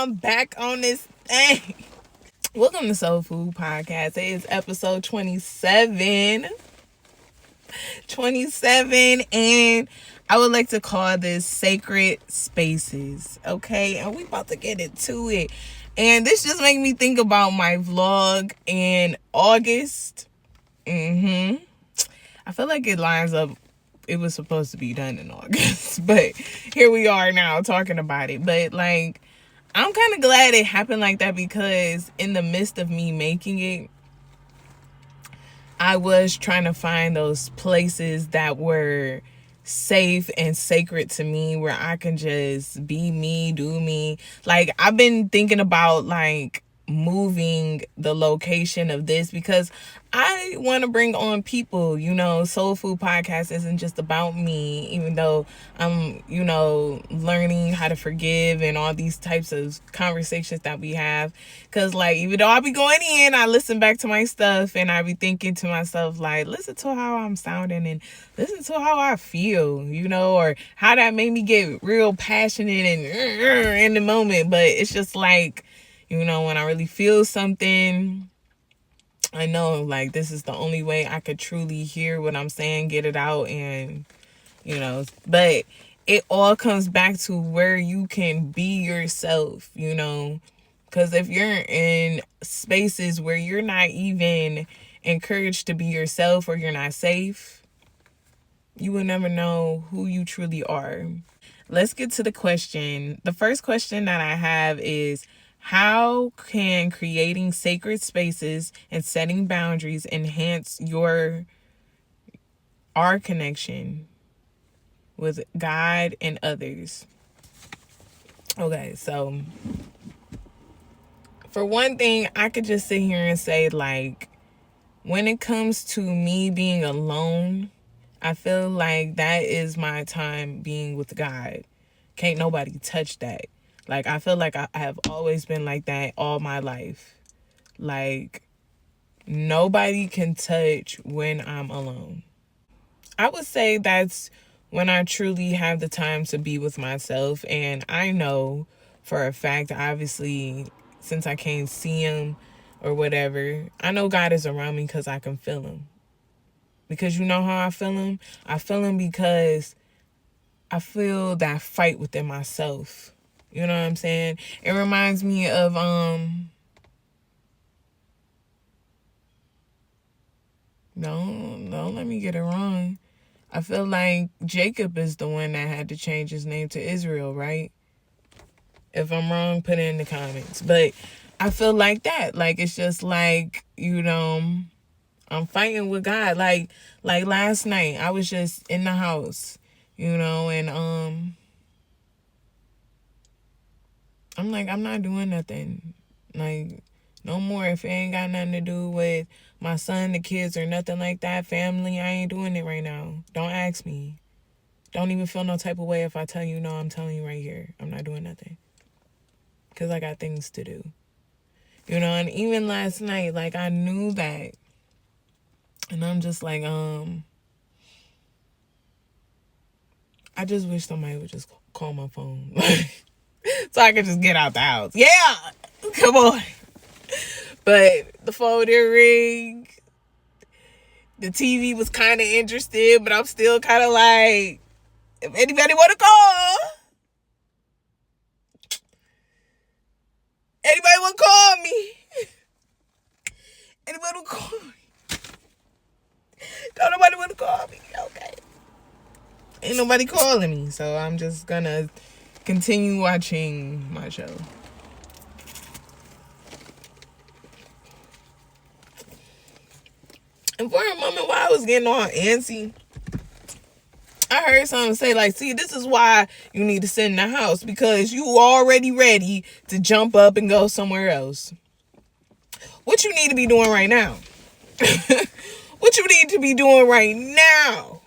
I'm back on this thing. Welcome to Soul Food Podcast. It is episode 27. 27, and I would like to call this Sacred Spaces. Okay, and we about to get into it. And this just made me think about my vlog in August. I feel like it lines up. It was supposed to be done in August, but here we are now talking about it. But like, I'm kind of glad it happened like that, because in the midst of me making it, I was trying to find those places that were safe and sacred to me, where I can just be me, do me. Like, I've been thinking about like moving the location of this, because I want to bring on people. Soul Food Podcast isn't just about me, even though I'm learning how to forgive and all these types of conversations that we have. Because like, even though I be going in, I listen back to my stuff and I be thinking to myself, like, listen to how I'm sounding and listen to how I feel, or how that made me get real passionate and in the moment. But it's just like, when I really feel something, I know like this is the only way I could truly hear what I'm saying, get it out, and but it all comes back to where you can be yourself, because if you're in spaces where you're not even encouraged to be yourself, or you're not safe, you will never know who you truly are. Let's get to the question. The first question that I have is, how can creating sacred spaces and setting boundaries enhance our connection with God and others? Okay, so for one thing, I could just sit here and say, like, when it comes to me being alone, I feel like that is my time being with God. Can't nobody touch that. Like, I feel like I have always been like that all my life. Like, nobody can touch when I'm alone. I would say that's when I truly have the time to be with myself. And I know for a fact, obviously, since I can't see him or whatever, I know God is around me because I can feel him. Because you know how I feel him? I feel him because I feel that fight within myself. You know what I'm saying? It reminds me of, don't let me get it wrong. I feel like Jacob is the one that had to change his name to Israel, right? If I'm wrong, put it in the comments. But I feel like that. Like, it's just like, I'm fighting with God. Like last night, I was just in the house, and, I'm like, I'm not doing nothing. Like, no more. If it ain't got nothing to do with my son, the kids, or nothing like that, family, I ain't doing it right now. Don't ask me. Don't even feel no type of way if I tell you no. I'm telling you right here, I'm not doing nothing. Because I got things to do. And even last night, like, I knew that. And I'm just like, I just wish somebody would just call my phone. So I could just get out the house. Yeah, come on. But the phone didn't ring. The TV was kind of interested, but I'm still kind of like, if anybody want to call, anybody want to call me? Anybody want to call me? Don't nobody want to call me. Okay. Ain't nobody calling me, so I'm just gonna continue watching my show. And for a moment, while I was getting all antsy, I heard someone say, like, see, this is why you need to sit in the house, because you already ready to jump up and go somewhere else. What you need to be doing right now? What you need to be doing right now?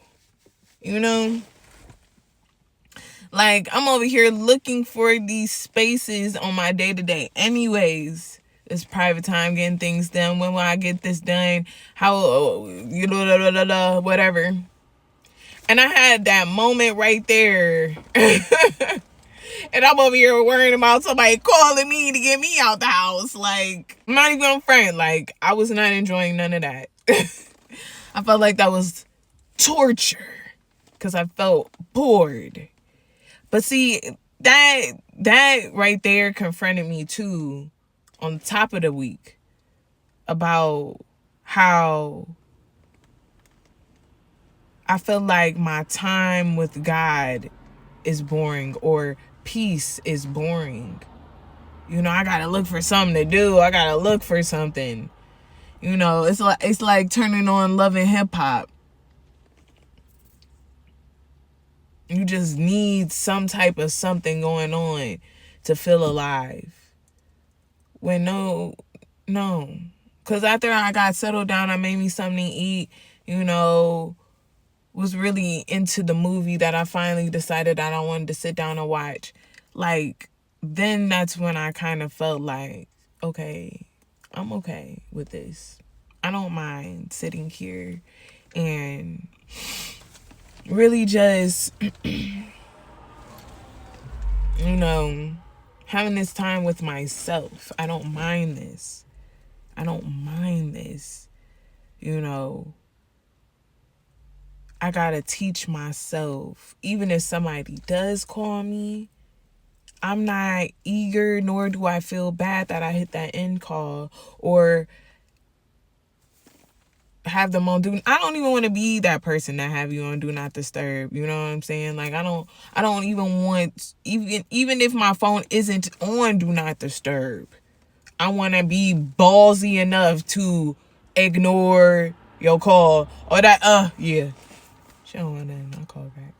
Like, I'm over here looking for these spaces on my day-to-day anyways. It's private time, getting things done. When will I get this done? How, whatever. And I had that moment right there. And I'm over here worrying about somebody calling me to get me out the house. Like, I'm not even gonna front. Like, I was not enjoying none of that. I felt like that was torture because I felt bored. But see, that right there confronted me too on the top of the week about how I feel like my time with God is boring, or peace is boring. You know, I gotta look for something to do. I gotta look for something. You know, it's like turning on Love and Hip Hop. You just need some type of something going on to feel alive. When no. Because after I got settled down, I made me something to eat, you know, was really into the movie that I finally decided that I wanted to sit down and watch. Like, then that's when I kind of felt like, okay, I'm okay with this. I don't mind sitting here and really just, you know, having this time with myself. I don't mind this. You know, I gotta teach myself, even if somebody does call me, I'm not eager, nor do I feel bad that I hit that end call or have them on I don't even want to be that person that have you on do not disturb. You know what I'm saying? Like, I don't even want, even if my phone isn't on do not disturb, I want to be ballsy enough to ignore your call or that, yeah. She don't want nothing, I'll call back.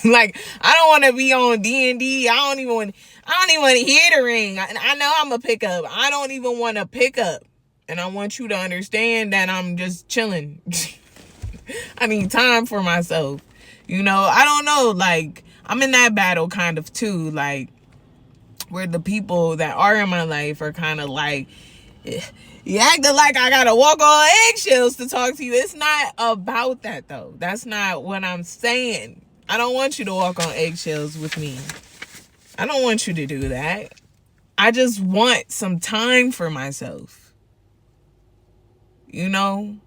Like, I don't want to be on D&D. I don't even want to hear the ring. I know I'm a pickup. I don't even want to pick up. And I want you to understand that I'm just chilling. I need time for myself. You know, I don't know. Like, I'm in that battle kind of too. Like, where the people that are in my life are kind of like, you acting like I gotta walk on eggshells to talk to you. It's not about that, though. That's not what I'm saying. I don't want you to walk on eggshells with me. I don't want you to do that. I just want some time for myself. You know?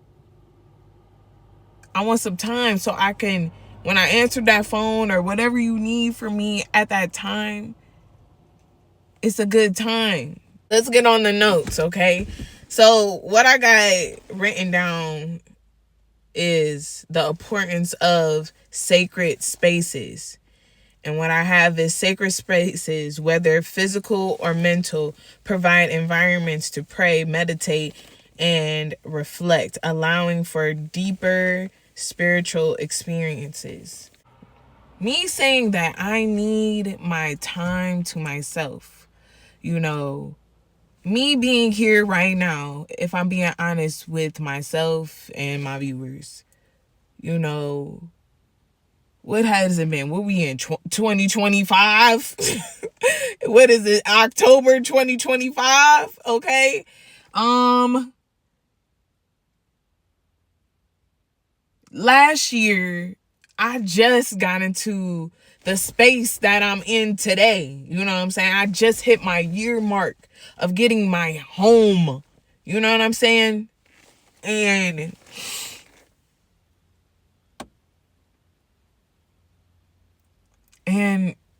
I want some time so I can, when I answer that phone or whatever you need from me at that time, it's a good time. Let's get on the notes, okay? So what I got written down is the importance of sacred spaces. And what I have is sacred spaces, whether physical or mental, provide environments to pray, meditate, and reflect, allowing for deeper spiritual experiences. Me saying that I need my time to myself, you know, me being here right now, if I'm being honest with myself and my viewers, you know, what has it been? What we in 2025? What is it? October 2025? Okay. Last year, I just got into the space that I'm in today. You know what I'm saying? I just hit my year mark of getting my home. You know what I'm saying? And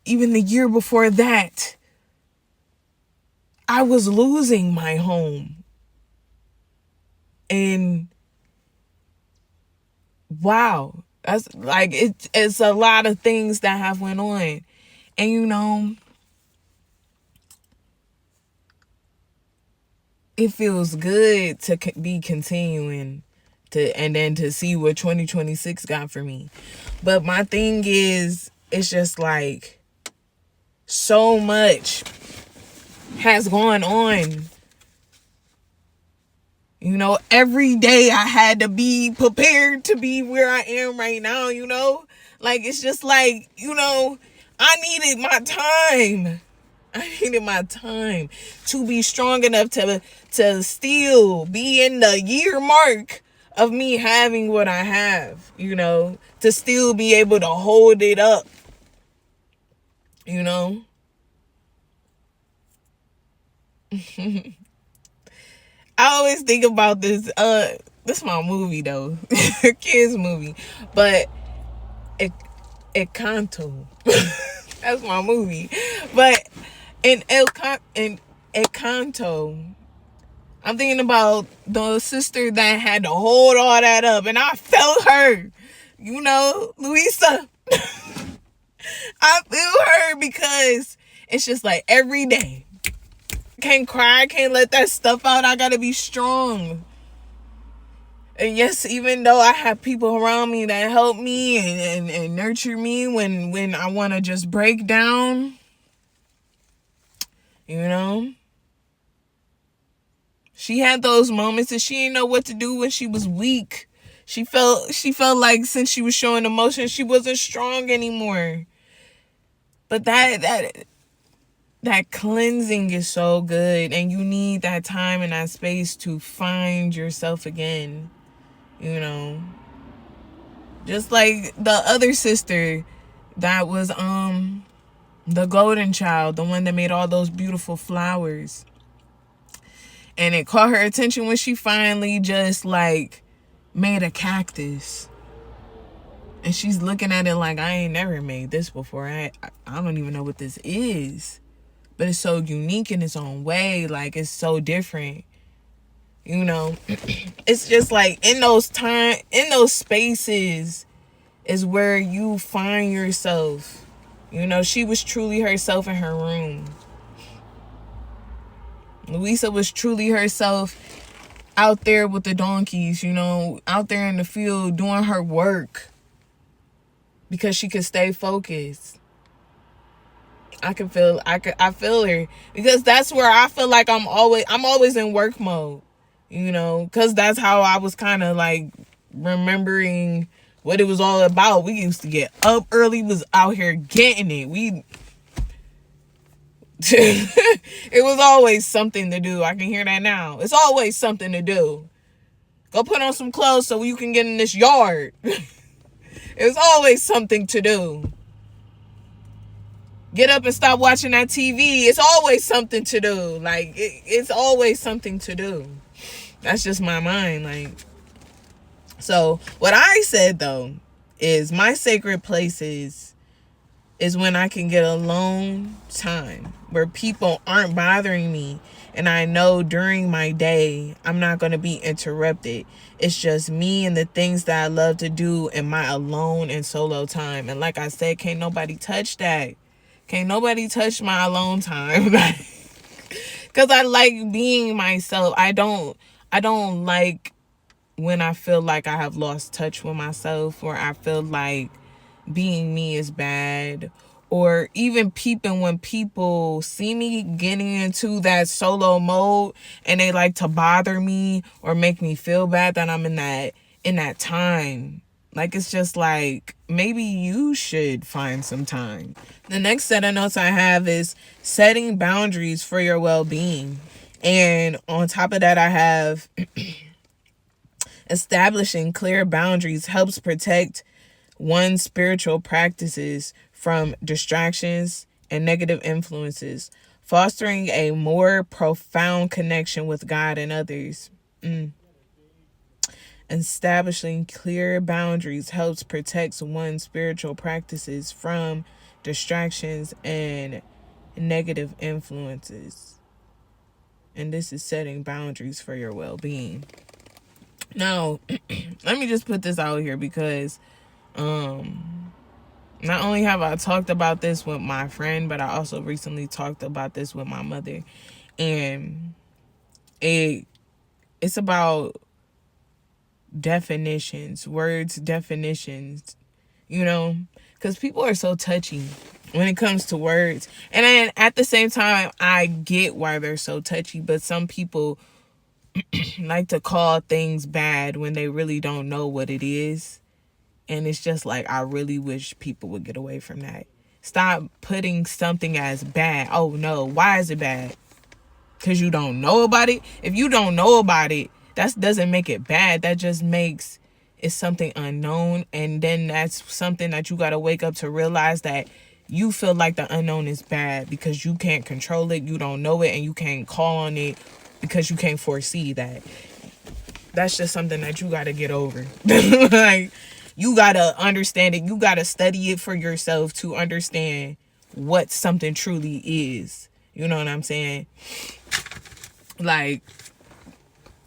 even the year before that, I was losing my home. And wow, that's like, it's a lot of things that have went on. And you know, it feels good to be continuing to, and then to see what 2026 got for me. But my thing is, it's just like, so much has gone on. You know, every day I had to be prepared to be where I am right now, you know? Like, it's just like, you know, I needed my time. I needed my time to be strong enough to still be in the year mark of me having what I have, you know? To still be able to hold it up, you know? I always think about this. This is my movie though, kids movie, but it Encanto. That's my movie. But in Encanto, I'm thinking about the sister that had to hold all that up, and I felt her. You know, Luisa. I feel her because it's just like every day. Can't cry, can't let that stuff out. I gotta be strong. And yes, even though I have people around me that help me and nurture me when I want to just break down, you know, she had those moments and she didn't know what to do when she was weak. She felt like since she was showing emotion, she wasn't strong anymore. But that cleansing is so good, and you need that time and that space to find yourself again. You know, just like the other sister that was the golden child, the one that made all those beautiful flowers, and it caught her attention when she finally just like made a cactus, and she's looking at it like, I ain't never made this before. I don't even know what this is, but it's so unique in its own way. Like, it's so different. You know, it's just like in those spaces is where you find yourself. You know, she was truly herself in her room. Luisa was truly herself out there with the donkeys, you know, out there in the field doing her work because she could stay focused. I feel her because that's where I feel like I'm always in work mode. You know, because that's how I was kind of like remembering what it was all about. We used to get up early, was out here getting it. It was always something to do. I can hear that now. It's always something to do. Go put on some clothes so you can get in this yard. It's always something to do. Get up and stop watching that TV. It's always something to do. Like, it's always something to do. That's just my mind. Like, so what I said though is my sacred places is when I can get alone time where people aren't bothering me, and I know during my day I'm not going to be interrupted. It's just me and the things that I love to do in my alone and solo time. And like I said, can't nobody touch that. Can't nobody touch my alone time. Because I like being myself. I don't like when I feel like I have lost touch with myself, or I feel like being me is bad, or even peeping when people see me getting into that solo mode and they like to bother me or make me feel bad that I'm in that time. Like, it's just like, maybe you should find some time. The next set of notes I have is setting boundaries for your well-being. And on top of that, I have establishing clear boundaries helps protect one's spiritual practices from distractions and negative influences, fostering a more profound connection with God and others. Establishing clear boundaries helps protect one's spiritual practices from distractions and negative influences. And this is setting boundaries for your well-being. Now, let me just put this out here because not only have I talked about this with my friend, but I also recently talked about this with my mother. And it's about definitions, definitions, you know, because people are so touchy when it comes to words. And then at the same time, I get why they're so touchy, but some people like to call things bad when they really don't know what it is. And it's just like, I really wish people would get away from that. Stop putting something as bad. Oh no, why is it bad? Because you don't know about it? If you don't know about it, that doesn't make it bad. That just makes it something unknown. And then that's something that you got to wake up to realize that you feel like the unknown is bad because you can't control it, you don't know it, and you can't call on it because you can't foresee that. That's just something that you got to get over. Like, you got to understand it. You got to study it for yourself to understand what something truly is. You know what I'm saying? Like,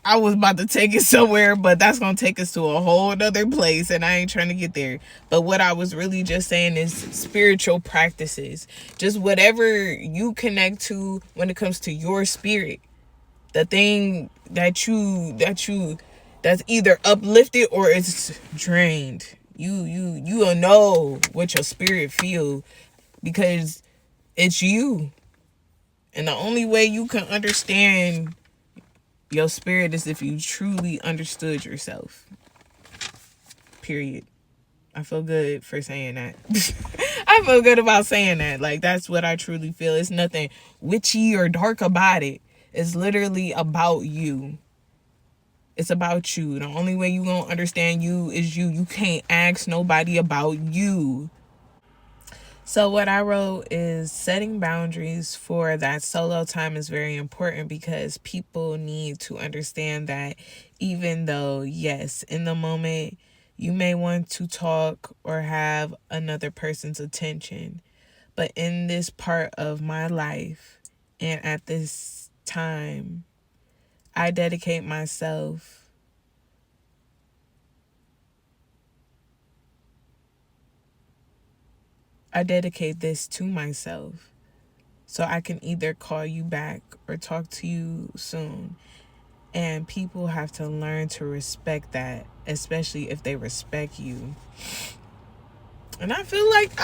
I was about to take it somewhere, but that's going to take us to a whole other place, and I ain't trying to get there. But what I was really just saying is spiritual practices. Just whatever you connect to when it comes to your spirit. The thing that's either uplifted or it's drained. You'll know what your spirit feel because it's you. And the only way you can understand your spirit is if you truly understood yourself. Period. I feel good for saying that. I feel good about saying that. Like, that's what I truly feel. It's nothing witchy or dark about it. It's literally about you. It's about you. The only way you gonna understand you is you. You can't ask nobody about you. So what I wrote is setting boundaries for that solo time is very important because people need to understand that even though, yes, in the moment, you may want to talk or have another person's attention. But in this part of my life and at this time, I dedicate myself I dedicate this to myself so I can either call you back or talk to you soon. And people have to learn to respect that, especially if they respect you. And I feel like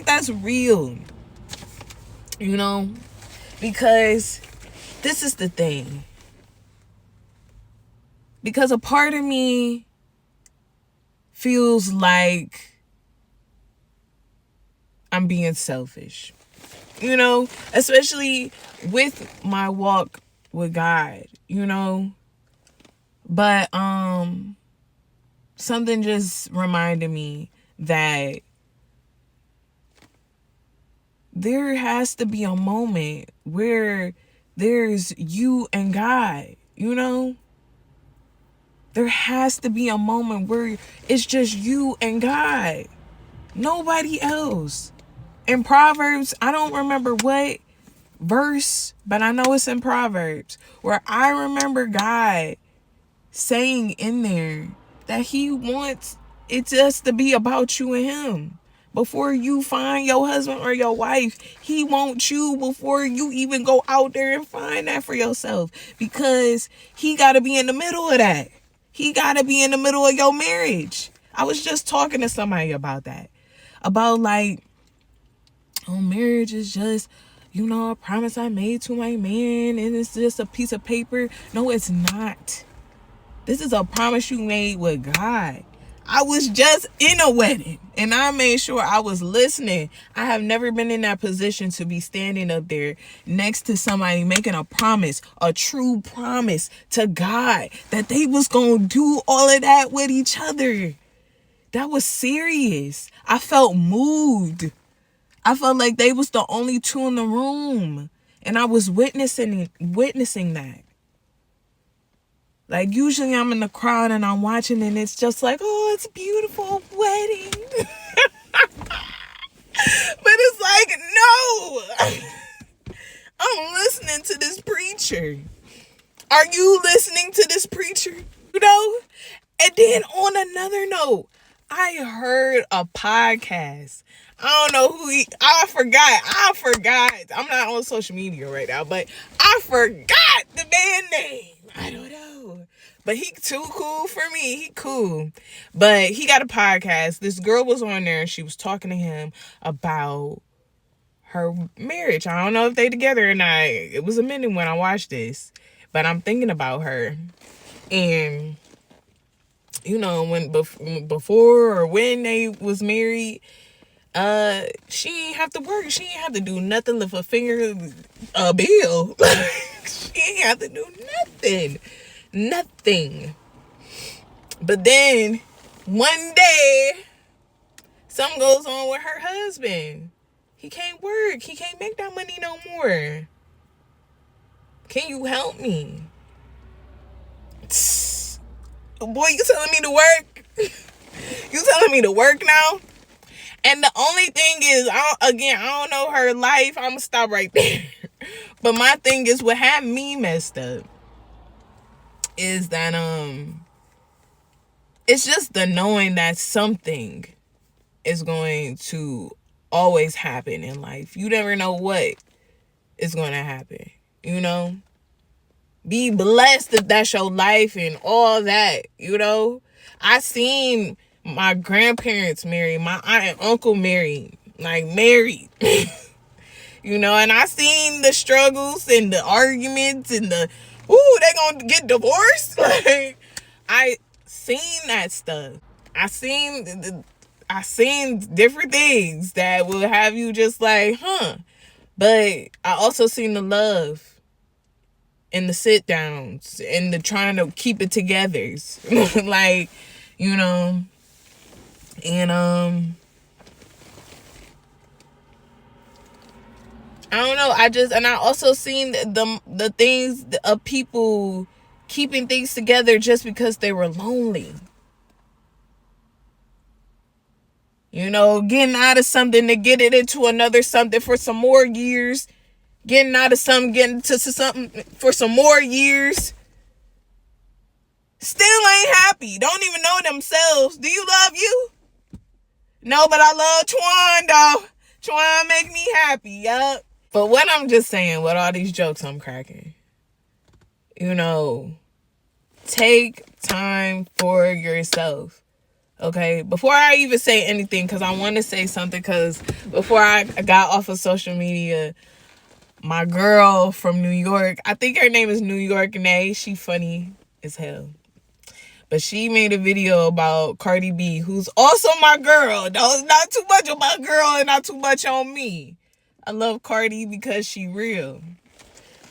that's real. You know, because this is the thing. Because a part of me feels like I'm being selfish, you know, especially with my walk with God, you know. But something just reminded me that there has to be a moment where there's you and God, you know. There has to be a moment where it's just you and God, nobody else. In Proverbs, I don't remember what verse, but I know it's in Proverbs, where I remember God saying in there that he wants it just to be about you and him. Before you find your husband or your wife, he wants you before you even go out there and find that for yourself, because he got to be in the middle of that. He got to be in the middle of your marriage. I was just talking to somebody about that. About like, oh, marriage is just, you know, a promise I made to my man and it's just a piece of paper. No, it's not. This is a promise you made with God. I was just in a wedding and I made sure I was listening. I have never been in that position to be standing up there next to somebody making a promise, a true promise to God that they was going to do all of that with each other. That was serious. I felt moved. I felt like they was the only two in the room. And I was witnessing that. Like, usually I'm in the crowd and I'm watching and it's just like, oh, it's a beautiful wedding. But it's like, no. I'm listening to this preacher. Are you listening to this preacher? You know? And then on another note, I heard a podcast. I don't know who I forgot. I'm not on social media right now, but I forgot the man name. I don't know. But he too cool for me. He cool. But he got a podcast. This girl was on there and she was talking to him about her marriage. I don't know if they together or not. It was a minute when I watched this. But I'm thinking about her. And you know, when before or when they was married, she ain't have to work. She ain't have to do nothing, lift a finger, a bill. She ain't have to do nothing. But then one day, something goes on with her husband. He can't work. He can't make that money no more. Can you help me? Boy, you telling me to work? You telling me to work now? And the only thing is, I don't know her life. I'm going to stop right there. But my thing is, what had me messed up is that, it's just the knowing that something is going to always happen in life. You never know what is going to happen, you know? Be blessed if that's your life and all that, you know? I seen my grandparents married, my aunt and uncle married, you know, and I seen the struggles and the arguments and they gonna get divorced. Like, I seen that stuff. I seen different things that will have you just like, but I also seen the love and the sit downs and the trying to keep it together. Like, you know, and I don't know. I also seen the things of people keeping things together just because they were lonely. You know, getting out of something to get it into another something for some more years. Getting out of something, getting to something for some more years. Still ain't happy. Don't even know themselves. Do you love you? No, but I love Twan, though. Twan make me happy, yup. But what I'm just saying, with all these jokes I'm cracking, you know, take time for yourself. Okay, before I even say anything, because I want to say something, because before I got off of social media, my girl from New York, I think her name is New York Nay. She funny as hell. But she made a video about Cardi B, who's also my girl. No, not too much on my girl and not too much on me. I love Cardi because she real.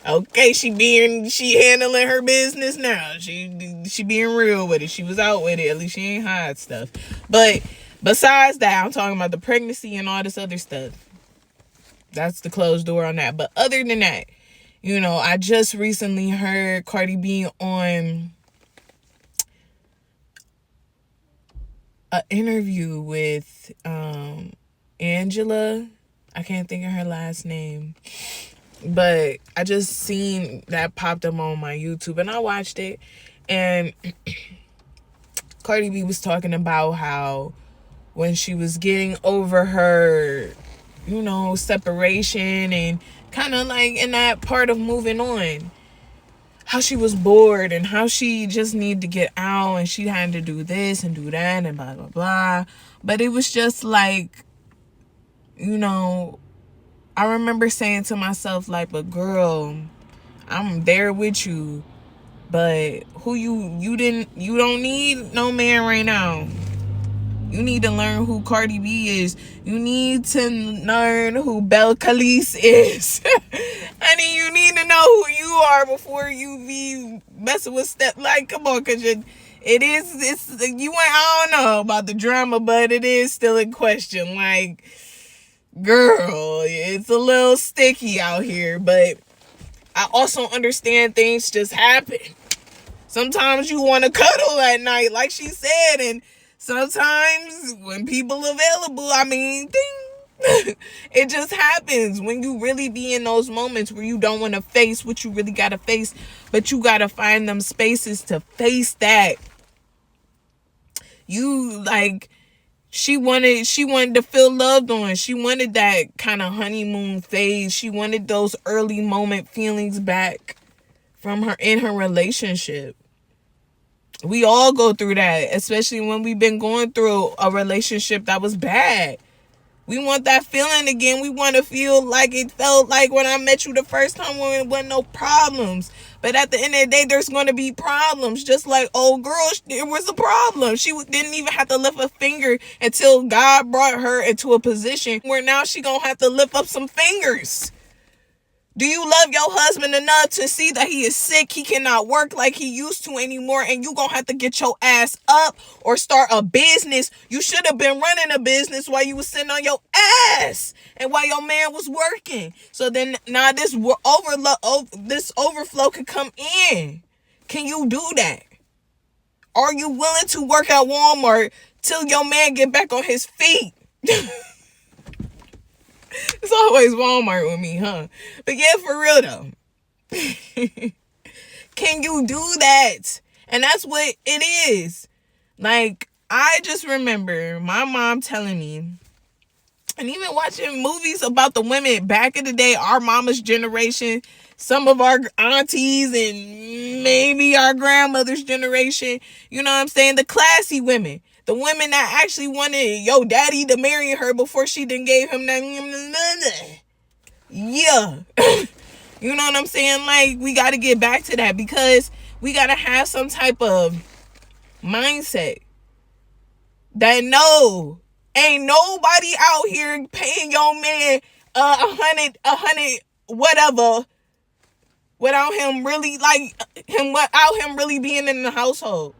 Okay, she handling her business now. She being real with it. She was out with it. At least she ain't hide stuff. But besides that, I'm talking about the pregnancy and all this other stuff. That's the closed door on that. But other than that, you know, I just recently heard Cardi B on an interview with Angela. I can't think of her last name. But I just seen that popped up on my YouTube and I watched it. And Cardi B was talking about how when she was getting over her, you know, separation and kind of like in that part of moving on, how she was bored and how she just needed to get out and she had to do this and do that and blah, blah, blah. But it was just like, you know, I remember saying to myself, like, but girl, I'm there with you, but you don't need no man right now. You need to learn who Cardi B is. You need to learn who Belle Khalees is. Honey, you need to know who you are before you be messing with stuff. Like, come on, because I don't know about the drama, but it is still in question. Like, girl, it's a little sticky out here, but I also understand things just happen. Sometimes you want to cuddle at night, like she said, and sometimes when people available, I mean, ding, it just happens when you really be in those moments where you don't want to face what you really got to face, but you got to find them spaces to face that. You, like, she wanted to feel loved on. She wanted that kind of honeymoon phase. She wanted those early moment feelings back from her in her relationship. We all go through that, especially when we've been going through a relationship that was bad. We want that feeling again. We want to feel like it felt like when I met you the first time when there wasn't no problems. But at the end of the day, there's going to be problems. Just like old girl, there was a problem. She didn't even have to lift a finger until God brought her into a position where now she going to have to lift up some fingers. Do you love your husband enough to see that he is sick, he cannot work like he used to anymore, and you gonna have to get your ass up or start a business? You should have been running a business while you was sitting on your ass and while your man was working. So then now this overflow can come in. Can you do that? Are you willing to work at Walmart till your man get back on his feet? It's always Walmart with me, huh? But yeah, for real though. Can you do that? And that's what it is. Like, I just remember my mom telling me, and even watching movies about the women back in the day, our mama's generation, some of our aunties and maybe our grandmother's generation, you know what I'm saying? The classy women. The women that actually wanted your daddy to marry her before she done gave him that. Yeah. You know what I'm saying? Like, we got to get back to that because we got to have some type of mindset that no, ain't nobody out here paying your man $100 whatever without him really being in the household.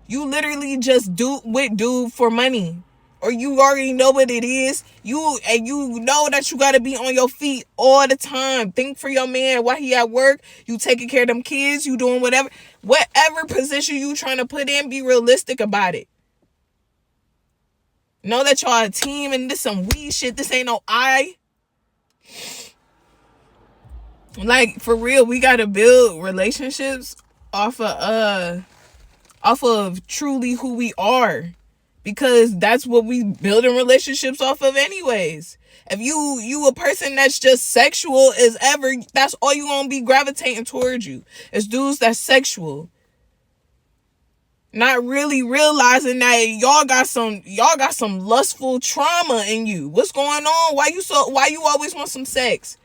You literally just do for money. Or you already know what it is. You know that you gotta be on your feet all the time. Think for your man while he at work. You taking care of them kids. You doing whatever position you trying to put in. Be realistic about it. Know that y'all a team and this some weed shit. This ain't no I. Like, for real, we gotta build relationships off of truly who we are, because that's what we building relationships off of anyways. If you a person that's just sexual as ever, that's all you gonna be gravitating towards you. It's dudes that's sexual, not really realizing that y'all got some lustful trauma in you. What's going on? Why you always want some sex?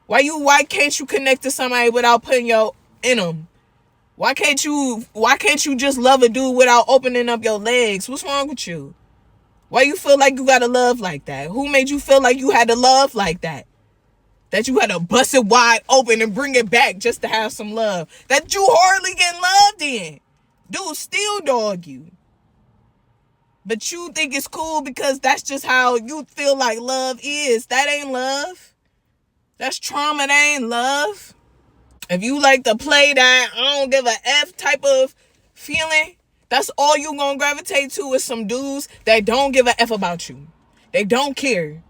Why can't you connect to somebody without putting your in them? Why can't you just love a dude without opening up your legs? What's wrong with you? Why you feel like you gotta love like that? Who made you feel like you had to love like that? That you had to bust it wide open and bring it back just to have some love? That you hardly getting loved in. Dude still dog you. But you think it's cool because that's just how you feel like love is. That ain't love. That's trauma. That ain't love. If you like to play that I don't give a F type of feeling, that's all you gonna gravitate to is some dudes that don't give a F about you. They don't care.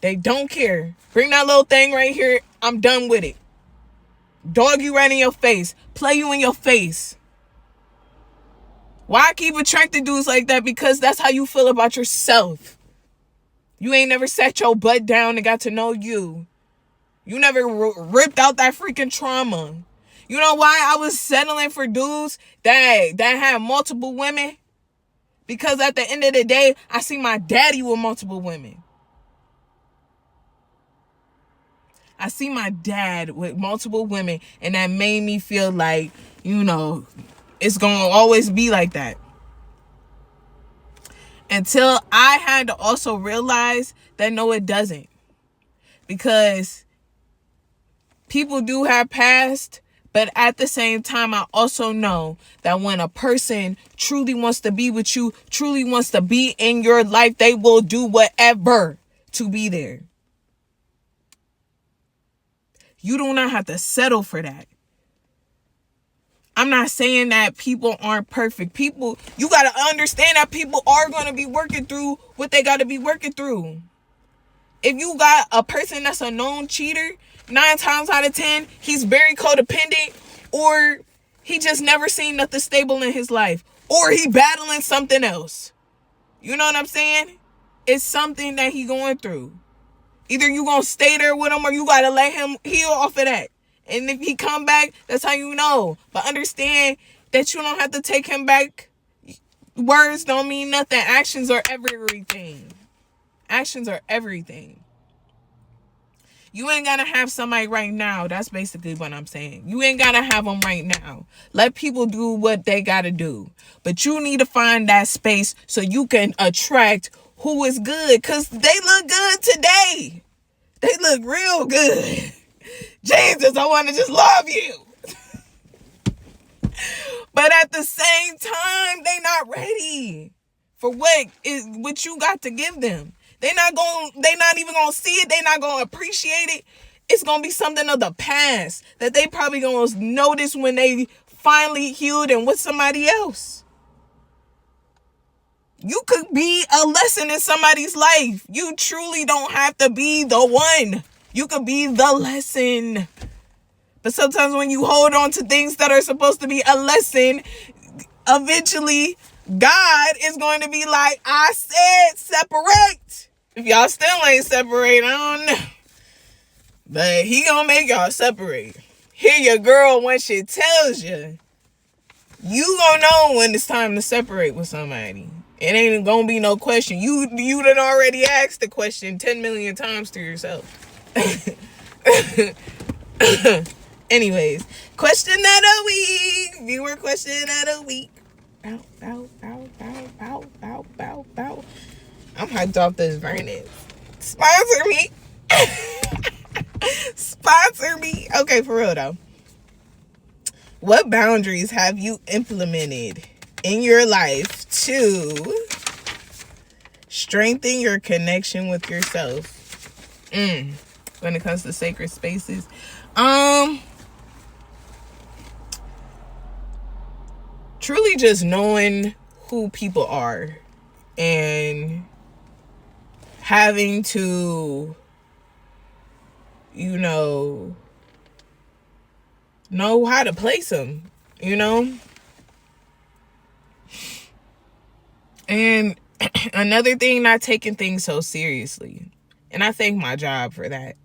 They don't care. Bring that little thing right here. I'm done with it. Dog you right in your face. Play you in your face. Why keep attracting dudes like that? Because that's how you feel about yourself. You ain't never sat your butt down and got to know you. You never ripped out that freaking trauma. You know why I was settling for dudes that had multiple women? Because at the end of the day, I see my daddy with multiple women. I see my dad with multiple women, and that made me feel like, it's going to always be like that. Until I had to also realize that no, it doesn't. Because people do have past, but at the same time, I also know that when a person truly wants to be with you, truly wants to be in your life, they will do whatever to be there. You do not have to settle for that. I'm not saying that people aren't perfect. You got to understand that people are going to be working through what they got to be working through. If you got a person that's a known cheater, 9 times out of 10, he's very codependent, or he just never seen nothing stable in his life, or he battling something else. You know what I'm saying? It's something that he going through. Either you gonna stay there with him or you gotta let him heal off of that. And if he come back, that's how you know. But understand that you don't have to take him back. Words don't mean nothing. Actions are everything. Actions are everything. You ain't gotta have somebody right now. That's basically what I'm saying. You ain't gotta have them right now. Let people do what they gotta do. But you need to find that space so you can attract who is good. Because they look good today. They look real good. Jesus, I want to just love you. But at the same time, they not ready for what you got to give them. They not even gonna see it. They not gonna appreciate it. It's gonna be something of the past that they probably gonna notice when they finally healed and with somebody else. You could be a lesson in somebody's life. You truly don't have to be the one. You could be the lesson. But sometimes when you hold on to things that are supposed to be a lesson, eventually God is going to be like, I said separate. If y'all still ain't separate, I don't know. But he gonna make y'all separate. Hear your girl when she tells you. You gonna know when it's time to separate with somebody. It ain't gonna be no question. You done already asked the question 10 million times to yourself. Anyways, question of the week. Viewer question of the week. Bow, bow, bow, bow, bow, bow, bow, bow. I'm hyped off this Vernon. Sponsor me. Sponsor me. Okay, for real though. What boundaries have you implemented in your life to strengthen your connection with yourself? When it comes to sacred spaces. Truly just knowing who people are and having to, know how to place them, And another thing, not taking things so seriously. And I thank my job for that.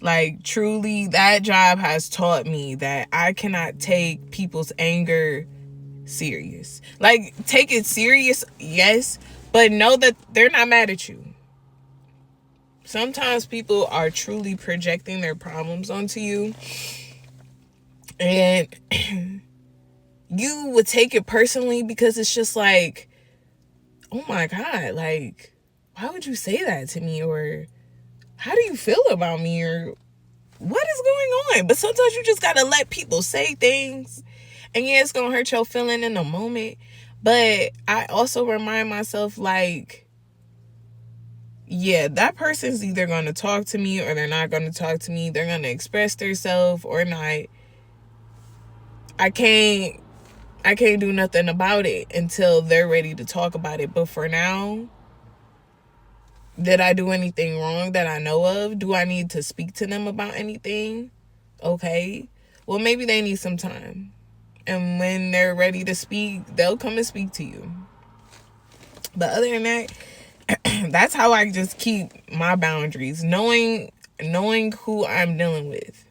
Like, truly, that job has taught me that I cannot take people's anger serious. Like, take it serious, yes, but know that they're not mad at you. Sometimes people are truly projecting their problems onto you, and you would take it personally because it's just like, oh my God, like, why would you say that to me? Or how do you feel about me? Or what is going on? But sometimes you just gotta let people say things. And yeah, it's gonna hurt your feeling in the moment. But I also remind myself, like, yeah, that person's either gonna talk to me or they're not gonna talk to me. They're gonna express themselves or not. I can't do nothing about it until they're ready to talk about it. But for now, did I do anything wrong that I know of? Do I need to speak to them about anything? Okay. Well, maybe they need some time. And when they're ready to speak, they'll come and speak to you. But other than that, that's how I just keep my boundaries. Knowing who I'm dealing with.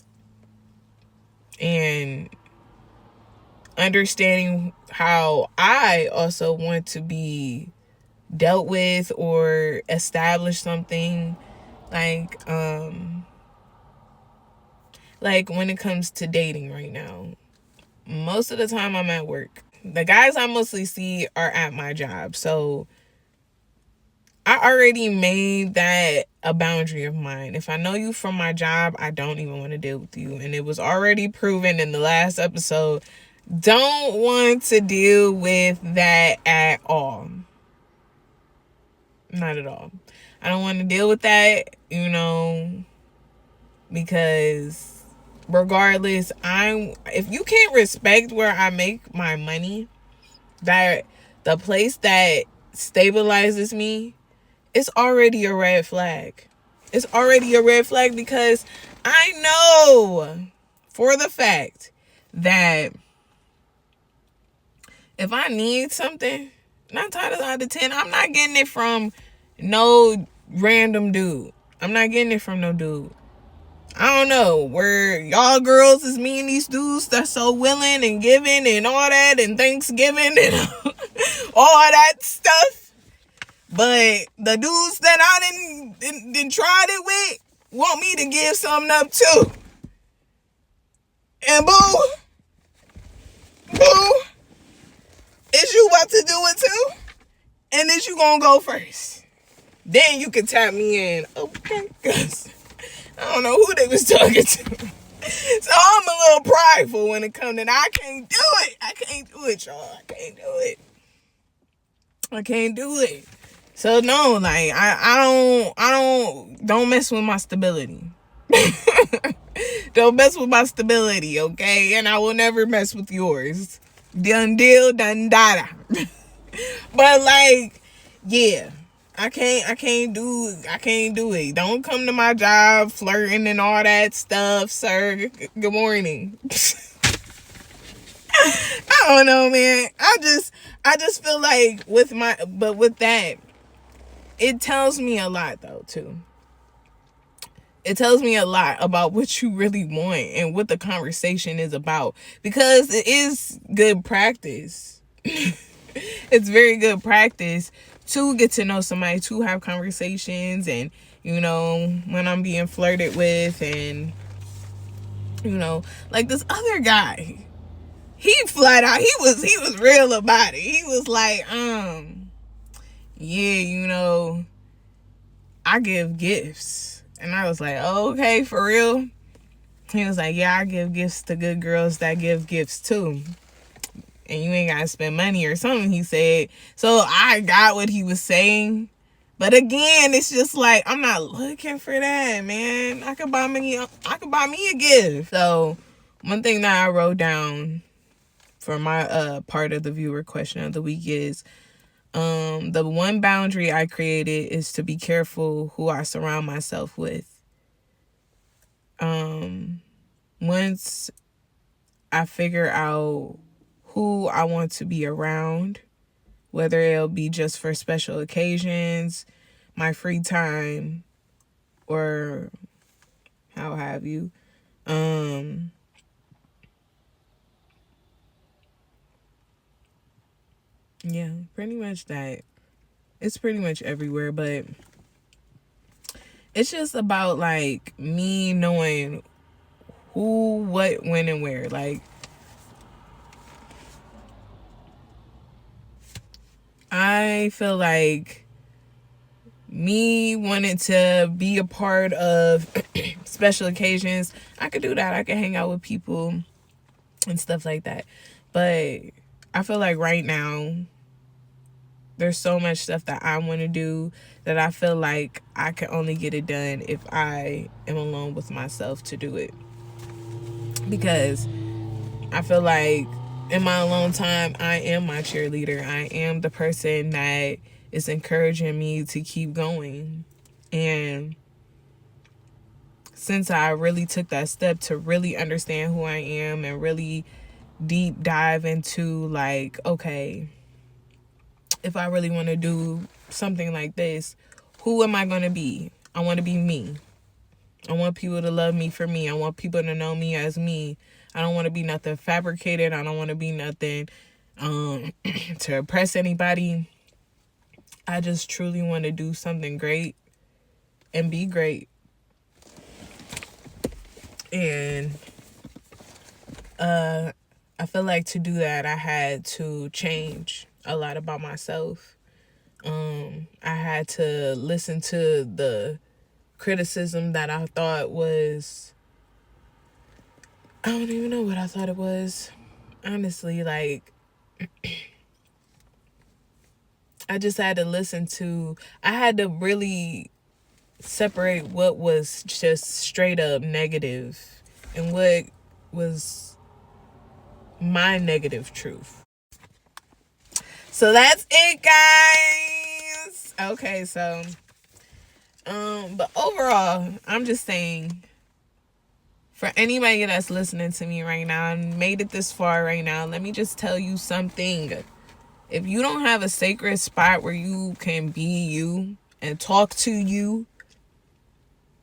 And understanding how I also want to be dealt with or establish something. Like when it comes to dating right now. Most of the time I'm at work. The guys I mostly see are at my job. So I already made that a boundary of mine. If I know you from my job, I don't even want to deal with you. And it was already proven in the last episode. Don't want to deal with that at all. Not at all. I don't want to deal with that, because regardless, if you can't respect where I make my money, that the place that stabilizes me, it's already a red flag. It's already a red flag because I know for the fact that if I need something, 9 times out of 10, I'm not getting it from no random dude. I'm not getting it from no dude. I don't know where y'all girls is meeting these dudes that's so willing and giving and all that and Thanksgiving and all that stuff. But the dudes that I didn't tried it with want me to give something up too. And boo, is you about to do it too? And is you gonna go first? Then you can tap me in, okay? Cause I don't know who they was talking to. So I'm a little prideful when it comes to that. I can't do it. I can't do it, y'all. I can't do it. I can't do it. So no, like don't mess with my stability. Don't mess with my stability, okay? And I will never mess with yours. Done deal, done dada. But like, yeah. I can't do it. Don't come to my job flirting and all that stuff, sir. Good morning. I don't know, man. I just feel like with that, it tells me a lot though, too. It tells me a lot about what you really want and what the conversation is about, because it is good practice. It's very good practice to get to know somebody, to have conversations, and when I'm being flirted with, and like this other guy, he flat out, he was real about it. He was like, yeah, I give gifts. And I was like, oh, okay, for real? He was like, yeah, I give gifts to good girls that give gifts too. And you ain't gotta spend money or something, he said. So I got what he was saying. But again, it's just like, I'm not looking for that, man. I could buy me a gift. So one thing that I wrote down for my part of the viewer question of the week is, the one boundary I created is to be careful who I surround myself with. Once I figure out who I want to be around, whether it'll be just for special occasions, my free time, or how have you. Yeah, pretty much that. It's pretty much everywhere, but it's just about like me knowing who, what, when, and where. Like, I feel like me wanting to be a part of special occasions, I could do that. I could hang out with people and stuff like that. But I feel like right now, there's so much stuff that I want to do that I feel like I can only get it done if I am alone with myself to do it. Because I feel like in my alone time, I am my cheerleader. I am the person that is encouraging me to keep going. And since I really took that step to really understand who I am and really deep dive into like, okay, if I really want to do something like this, who am I going to be? I want to be me. I want people to love me for me. I want people to know me as me. I don't want to be nothing fabricated. I don't want to be nothing to impress anybody. I just truly want to do something great and be great. And I feel like to do that, I had to change a lot about myself. I had to listen to the criticism that I thought was, I don't even know what I thought it was. Honestly, like, I just had to I had to really separate what was just straight up negative and what was my negative truth. So that's it, guys. Okay, so but overall, I'm just saying, for anybody that's listening to me right now and made it this far right now, let me just tell you something. If you don't have a sacred spot where you can be you and talk to you,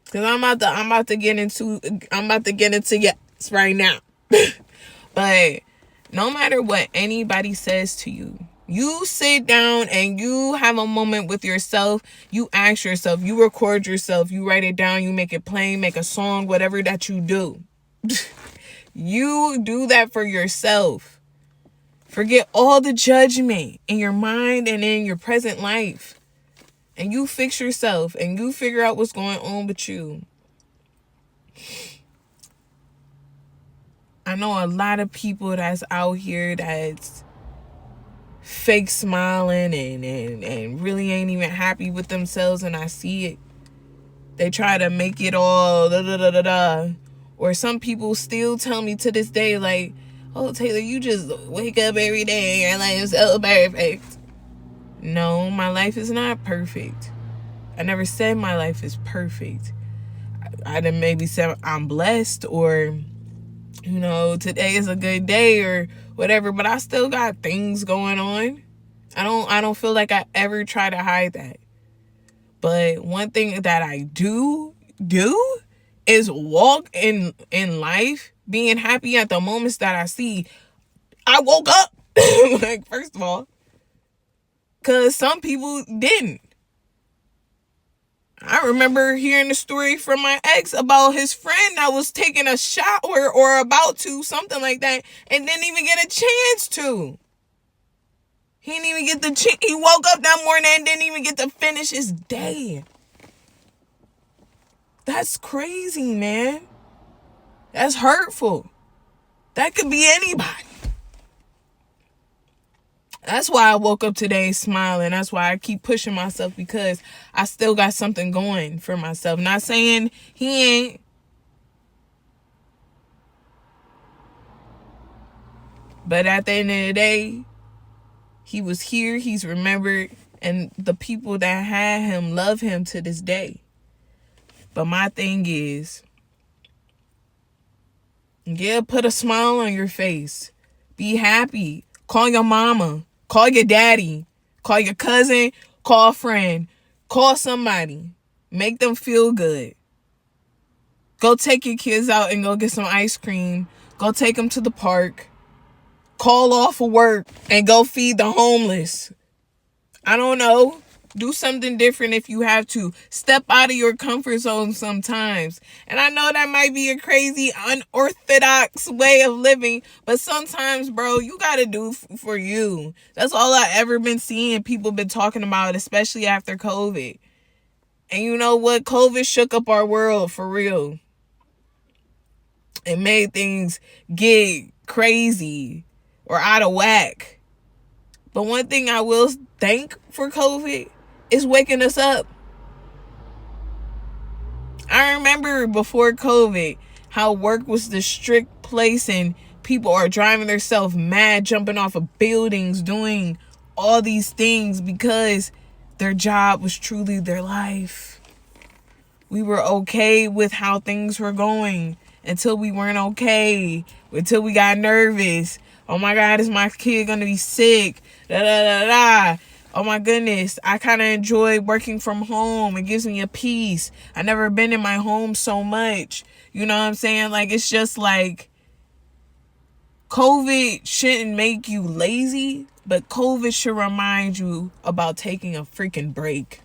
because I'm about to get into yes right now. But no matter what anybody says to you, you sit down and you have a moment with yourself. You ask yourself, you record yourself, you write it down, you make it plain, make a song, whatever that you do. You do that for yourself. Forget all the judgment in your mind and in your present life. And you fix yourself and you figure out what's going on with you. I know a lot of people that's out here that's fake smiling and really ain't even happy with themselves, and I see it. They try to make it all da da da da da. Or some people still tell me to this day, like, oh, Taylor, you just wake up every day and your life is so perfect. No, my life is not perfect. I never said my life is perfect. I done maybe said I'm blessed, or, you know, today is a good day or whatever, but I still got things going on. I don't feel like I ever try to hide that. But one thing that I do is walk in life being happy at the moments that I see. I woke up, like, first of all, because some people didn't. I remember hearing the story from my ex about his friend that was taking a shower or about to, something like that, and didn't even get a chance to. He didn't even get the he woke up that morning and didn't even get to finish his day. That's crazy, man. That's hurtful. That could be anybody. That's why I woke up today smiling. That's why I keep pushing myself, because I still got something going for myself. Not saying he ain't. But at the end of the day, he was here, he's remembered, and the people that had him love him to this day. But my thing is, yeah, put a smile on your face. Be happy. Call your mama. Call your daddy. Call your cousin. Call a friend. Call somebody. Make them feel good. Go take your kids out and go get some ice cream. Go take them to the park. Call off of work and go feed the homeless. I don't know. Do something different if you have to. Step out of your comfort zone sometimes. And I know that might be a crazy, unorthodox way of living, but sometimes, bro, you got to do for you. That's all I ever been seeing people been talking about, especially after COVID. And you know what? COVID shook up our world for real. It made things get crazy or out of whack. But one thing I will thank for COVID is waking us up. I remember before COVID how work was the strict place and people are driving themselves mad, jumping off of buildings, doing all these things because their job was truly their life. We were okay with how things were going until we weren't okay, until we got nervous. Oh my God, is my kid gonna be sick? Da da da da. Oh my goodness, I kind of enjoy working from home. It gives me a peace. I never been in my home so much. You know what I'm saying? Like, it's just like, COVID shouldn't make you lazy, but COVID should remind you about taking a freaking break.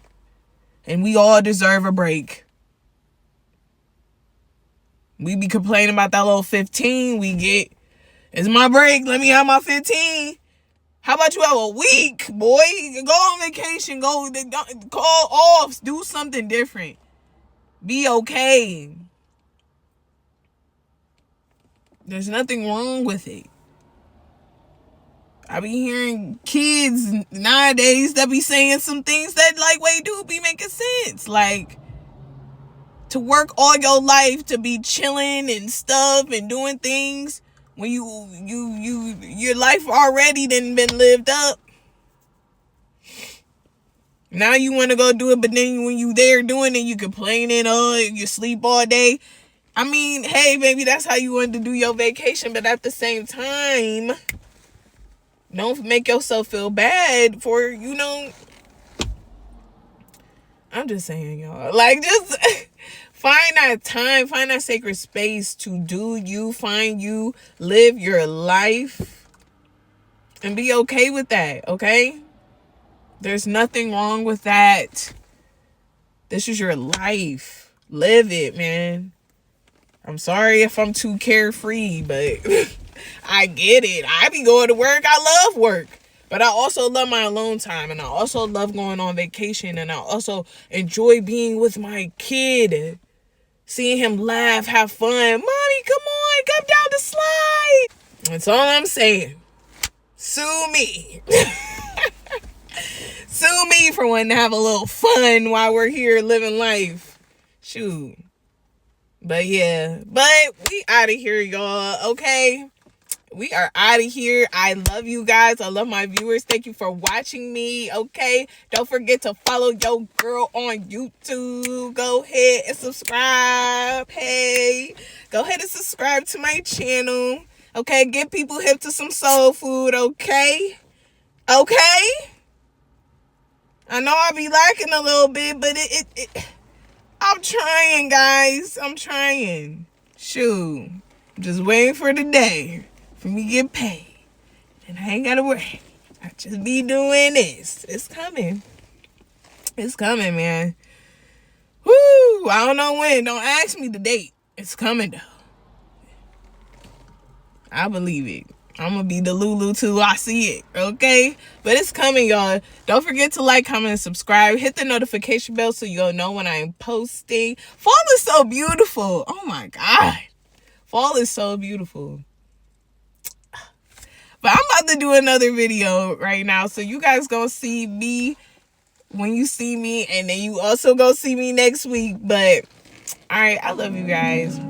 And we all deserve a break. We be complaining about that little 15 we get. It's my break. Let me have my 15. How about you have a week, boy? Go on vacation. Go call off. Do something different. Be okay. There's nothing wrong with it. I be hearing kids nowadays that be saying some things that, like, wait, do be making sense. Like, to work all your life to be chilling and stuff and doing things when your life already done been lived up. Now you want to go do it, but then when you there doing it, you complaining, oh, you sleep all day. I mean, hey, baby, that's how you want to do your vacation, but at the same time, don't make yourself feel bad for, you know. I'm just saying, y'all. Like, just find that time, find that sacred space to do you, find you, live your life, and be okay with that, okay? There's nothing wrong with that. This is your life. Live it, man. I'm sorry if I'm too carefree, but I get it. I be going to work. I love work. But I also love my alone time. And I also love going on vacation. And I also enjoy being with my kid. Seeing him laugh, have fun. Mommy, come on, come down the slide. That's all I'm saying. Sue me. Sue me for wanting to have a little fun while we're here living life. Shoot. But yeah. But we out of here, y'all. Okay? We are out of here. I love you guys. I love my viewers. Thank you for watching me. Okay? Don't forget to follow your girl on YouTube. Go ahead and subscribe. Hey. Go ahead and subscribe to my channel. Okay? Get people hip to some soul food. Okay? Okay? I know I be lacking a little bit, but I'm trying, guys. I'm trying. Shoot. I'm just waiting for the day for me to get paid. And I ain't gotta worry. I just be doing this. It's coming. It's coming, man. Woo! I don't know when. Don't ask me the date. It's coming, though. I believe it. I'm gonna be the Lulu too. I see it. Okay? But it's coming, y'all. Don't forget to like, comment, and subscribe. Hit the notification bell so you'll know when I'm posting. Fall is so beautiful. Oh my God. Fall is so beautiful. But I'm about to do another video right now. So you guys gonna see me when you see me. And then you also gonna see me next week. But, alright, I love you guys.